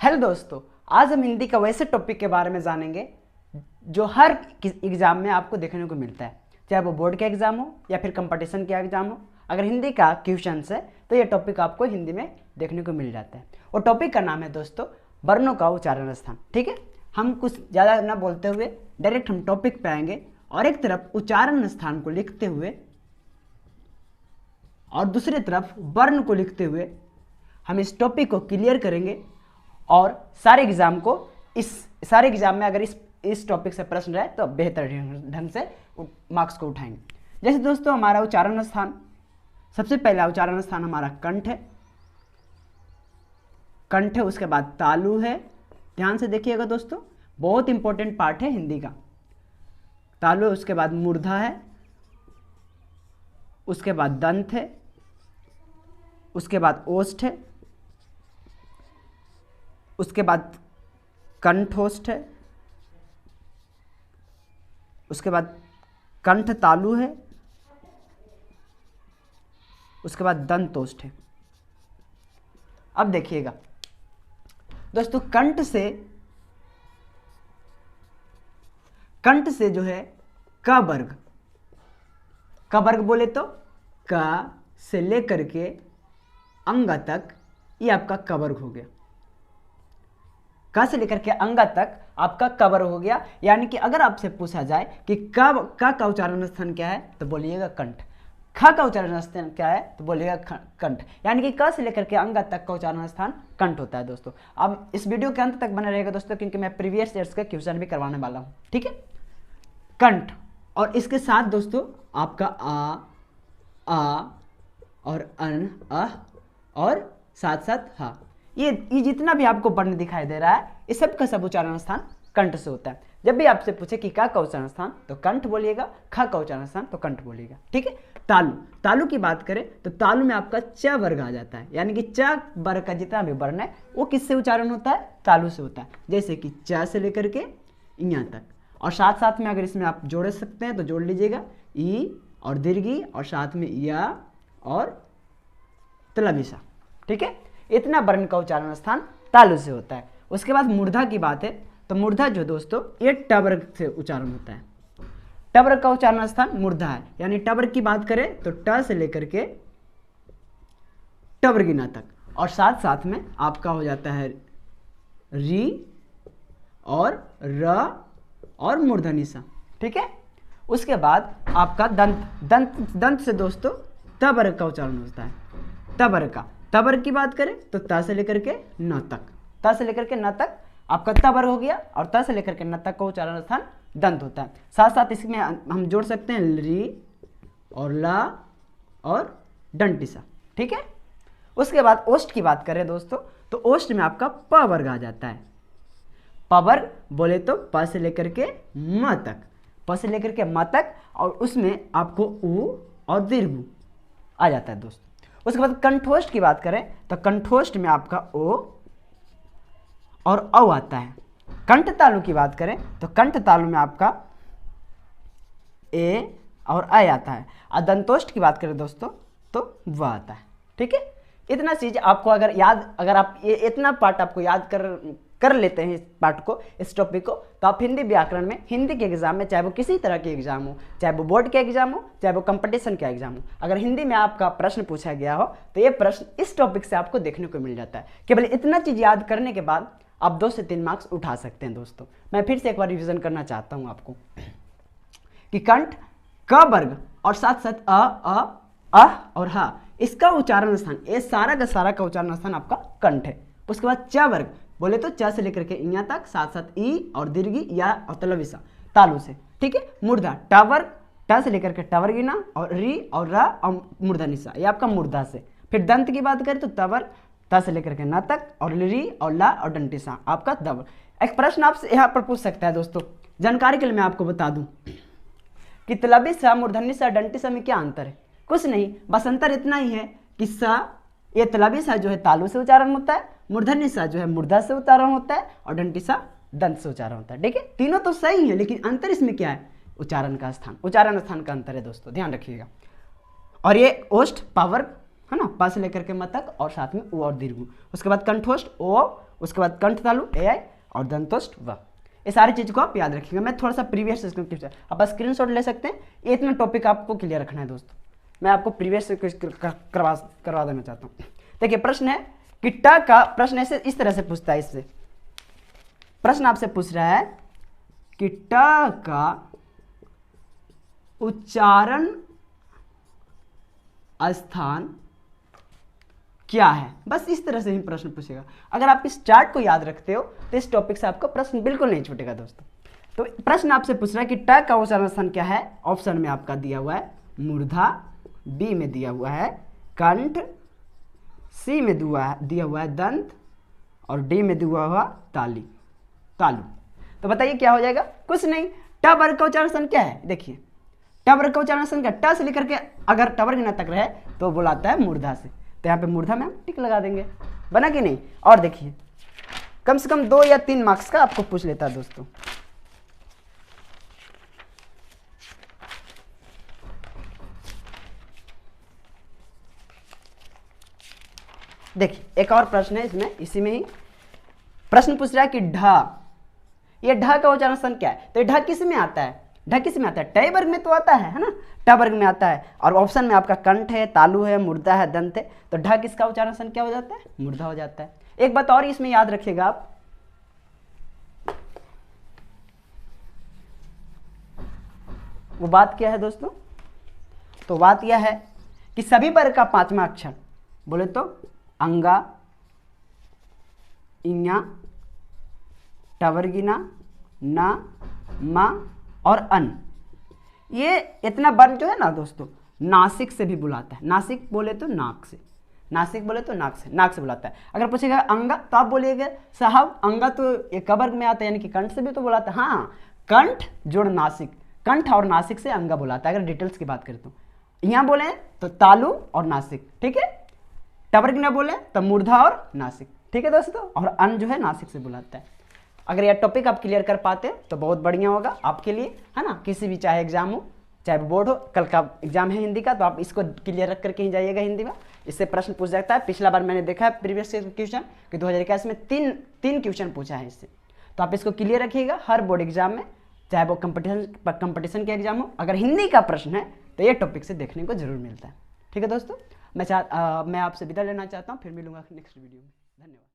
Hello दोस्तों, आज हम हिंदी का वैसे टॉपिक के बारे में जानेंगे जो हर एग्ज़ाम में आपको देखने को मिलता है, चाहे वो बोर्ड का एग्ज़ाम हो या फिर कंपटीशन का एग्ज़ाम हो। अगर हिंदी का क्वेश्चन है तो ये टॉपिक आपको हिंदी में देखने को मिल जाता है। और टॉपिक का नाम है दोस्तों वर्णों का उच्चारण स्थान। ठीक है, हम कुछ ज़्यादा ना बोलते हुए डायरेक्ट हम टॉपिक पे आएंगे और एक तरफ उच्चारण स्थान को लिखते हुए और दूसरी तरफ वर्ण को लिखते हुए हम इस टॉपिक को क्लियर करेंगे और सारे एग्जाम में अगर इस टॉपिक से प्रश्न रहे तो बेहतर ढंग से मार्क्स को उठाएंगे। जैसे दोस्तों हमारा उच्चारण स्थान, सबसे पहला उच्चारण स्थान हमारा कंठ है। कंठ है, उसके बाद तालु है। ध्यान से देखिएगा दोस्तों, बहुत इंपॉर्टेंट पार्ट है हिंदी का। तालु है, उसके बाद मूर्धा है, उसके बाद दंत है, उसके बाद ओष्ठ है, उसके बाद कंठोष्ठ है, उसके बाद कंठ तालु है, उसके बाद दंतोष्ठ है। अब देखिएगा दोस्तों, कंठ से जो है क वर्ग बोले तो क से लेकर के अंग तक, ये आपका क वर्ग हो गया। क से लेकर के अंग तक आपका क वर्ग हो गया। यानी कि अगर आपसे पूछा जाए कि क का उच्चारण स्थान क्या है तो बोलिएगा कंठ। ख का उच्चारण स्थान क्या है तो बोलिएगा कंठ। यानी कि क से लेकर के अंग तक का उच्चारण स्थान कंठ होता है दोस्तों। अब इस वीडियो के अंत तक बने रहेगा दोस्तों, क्योंकि मैं प्रीवियस ईयर्स का क्वेश्चन भी करवाने वाला हूँ। ठीक है, कंठ और इसके साथ दोस्तों आपका आ और अन, और साथ साथ हा, ये जितना भी आपको वर्ण दिखाई दे रहा है, इस सब का सब उच्चारण स्थान कंठ से होता है। जब भी आपसे पूछे कि का उच्चारण स्थान तो कंठ बोलिएगा, ख का उच्चारण स्थान तो कंठ बोलिएगा। ठीक है, तालु की बात करें तो तालु में आपका च वर्ग आ जाता है। यानी कि च वर्ग का जितना भी वर्ण है वो किससे उच्चारण होता है? तालु से होता है। जैसे कि च से लेकर के यहाँ तक, और साथ साथ में अगर इसमें आप जोड़ सकते हैं तो जोड़ लीजिएगा, ई और दीर्घी और साथ में या और तलविसा। ठीक है, इतना वर्ण का उच्चारण स्थान तालु से होता है। उसके बाद मूर्धा की बात है तो मूर्धा जो दोस्तों ये ट वर्ग से उच्चारण होता है। ट वर्ग का उच्चारण स्थान मूर्धा है। यानी ट वर्ग की बात करें तो ट से लेकर के ट वर्गीना तक, और साथ साथ में आपका हो जाता है री और र और मूर्धनिशा। ठीक है, उसके बाद आपका दंत से दोस्तों त वर्ग का उच्चारण होता है। त वर्ग की बात करें तो त से लेकर के न तक, त से लेकर के न तक आपका त वर्ग हो गया, और त से लेकर के न तक का उच्चारण स्थान दंत होता है। साथ साथ इसमें हम जोड़ सकते हैं री और ला और दंटिसा। ठीक है, उसके बाद ओष्ठ की बात करें दोस्तों तो ओष्ठ में आपका प वर्ग आ जाता है। प वर्ग बोले तो प से लेकर के म तक, प से लेकर के म तक, और उसमें आपको उ और दीर्घ आ जाता है दोस्तों। उसके बाद कंठोष्ठ की बात करें तो कंठोष्ठ में आपका ओ और औ आता है। कंठ तालु की बात करें तो कंठ तालु में आपका ए और अ आता है। और दंतोष्ठ की बात करें दोस्तों तो व आता है। ठीक है, इतना चीज आपको अगर आप ये इतना पार्ट आपको याद कर लेते हैं, इस पार्ट को, इस टॉपिक को, तो आप हिंदी व्याकरण में, हिंदी के एग्जाम में, चाहे वो किसी तरह के एग्जाम हो, चाहे वो बोर्ड के एग्जाम हो, चाहे वो कंपटीशन का एग्जाम हो, अगर हिंदी में आपका प्रश्न पूछा गया हो तो ये प्रश्न इस टॉपिक से आपको देखने को मिल जाता है। केवल इतना चीज याद करने के बाद आप 2 से 3 मार्क्स उठा सकते हैं दोस्तों। मैं फिर से एक बार रिविजन करना चाहता हूं आपको कि कंठ क वर्ग और साथ साथ अ और हा, इसका उच्चारण स्थान, ये सारा का उच्चारण स्थान आपका कंठ है। उसके बाद च वर्ग बोले तो च से लेकर के यहाँ तक, साथ साथ ई और दीर्घी या और तलविसा तालु से। ठीक है, मूर्धा ट वर्ग, ट से लेकर के ट वर्गीना और री और र और मूर्धनिशा, ये आपका मूर्धा से। फिर दंत की बात करें तो त वर्ग, त से लेकर के न तक, और री और ला और दंटिसा आपका द वर्ग। एक प्रश्न आपसे यहाँ पर पूछ सकता है दोस्तों, जानकारी के लिए मैं आपको बता दूं कि तलविसा, मूर्धनिशा, दंटिसा में क्या अंतर है? कुछ नहीं, बस अंतर इतना ही है कि ये तलविसा जो है तालु से उच्चारण होता है, मूर्धनिशा जो है मूर्धा से उच्चारण होता है, और दंटिसा दंत से उच्चारण होता है। ठीक है, तीनों तो सही है, लेकिन अंतर इसमें क्या है? उच्चारण का स्थान, उच्चारण स्थान का अंतर है दोस्तों, ध्यान रखिएगा। और ये ओष्ठ प वर्ग है ना, प से लेकर के म तक और साथ में उ और दीर्घ उ। उसके बाद कंठोष्ठ ओ, उसके बाद कंठ तालु ए आई और दंतोष्ठ व। ये सारी चीज़ को आप याद रखिएगा। मैं थोड़ा सा प्रीवियस आप स्क्रीनशॉट ले सकते हैं। ये इतना टॉपिक आपको क्लियर रखना है दोस्तों। मैं आपको प्रीवियस से कुछ करवा देना चाहता हूँ। देखिए प्रश्न है कि ट का, प्रश्न ऐसे इस तरह से पूछता है। इससे प्रश्न आपसे पूछ रहा है कि ट का उच्चारण स्थान क्या है। बस इस तरह से ही प्रश्न पूछेगा। अगर आप इस चार्ट को याद रखते हो तो इस टॉपिक से आपका प्रश्न बिल्कुल नहीं छूटेगा दोस्तों। तो प्रश्न आपसे पूछ रहा है कि ट का उच्चारण स्थान क्या है। ऑप्शन में आपका दिया हुआ है मूर्धा, बी में दिया हुआ है कंठ, सी में दिया हुआ है दंत और डी में दिया हुआ तालु। तो बताइए क्या हो जाएगा। कुछ नहीं, ट वर्ग का उच्चारण स्थान क्या है। देखिए ट वर्ग का उच्चारण स्थान क्या, ट से लेकर के अगर ट वर्ग न तक रहे तो बुलाता है मूर्धा से। तो यहाँ पे मूर्धा में हम टिक लगा देंगे। बना कि नहीं। और देखिए कम से कम 2 या 3 मार्क्स का आपको पूछ लेता है दोस्तों। देखिए एक और प्रश्न है इसमें, इसी में ही प्रश्न पूछ रहा है कि ढ, ये ढ का उच्चारण स्थान क्या है। तो ये ढ किस में आता है, ढ किस में आता है, ट वर्ग में तो आता है ना, ट वर्ग में आता है। और ऑप्शन में आपका कंठ है, तालु है, मूर्धा है, दंत है। तो ढ किसका उच्चारण स्थान क्या हो जाता है, मूर्धा हो जाता है। एक बात और इसमें याद रखिएगा आप, वो बात क्या है दोस्तों। तो बात यह है कि सभी वर्ग का 5वां अक्षर बोले तो अंगा, इया, टवर्गिना, ना, मा और अन, ये इतना वर्ण जो है ना दोस्तों नासिक से भी बुलाता है। नासिक बोले तो नाक से, नासिक बोले तो नाक से बुलाता है। अगर पूछेगा अंगा तो आप बोलिएगा साहब अंगा तो एक वर्ग में आता है, यानी कि कंठ से भी तो बुलाता है। हाँ, कंठ जोड़ नासिक, कंठ और नासिक से अंगा बुलाता है। अगर डिटेल्स की बात करें तो यहाँ बोले तो तालु और नासिक, ठीक है। टवर्ग न बोले तो मूर्धा और नासिक, ठीक है दोस्तों। और अन जो है नासिक से बुलाता है। अगर यह टॉपिक आप क्लियर कर पाते हैं तो बहुत बढ़िया होगा आपके लिए, है ना। किसी भी चाहे एग्जाम हो, चाहे बोर्ड हो, कल का एग्जाम है हिंदी का, तो आप इसको क्लियर रख करके ही जाइएगा हिंदी में। इससे प्रश्न पूछ जाता है। पिछला बार मैंने देखा है प्रीवियस क्वेश्चन कि 2021 में तीन क्वेश्चन पूछा है इससे। तो आप इसको क्लियर रखिएगा हर बोर्ड एग्जाम में, चाहे वो कंपटीशन के एग्जाम हो। अगर हिंदी का प्रश्न है तो ये टॉपिक से देखने को जरूर मिलता है, ठीक है दोस्तों। मैं आपसे विदा लेना चाहता हूँ, फिर मिलूंगा नेक्स्ट वीडियो में। धन्यवाद।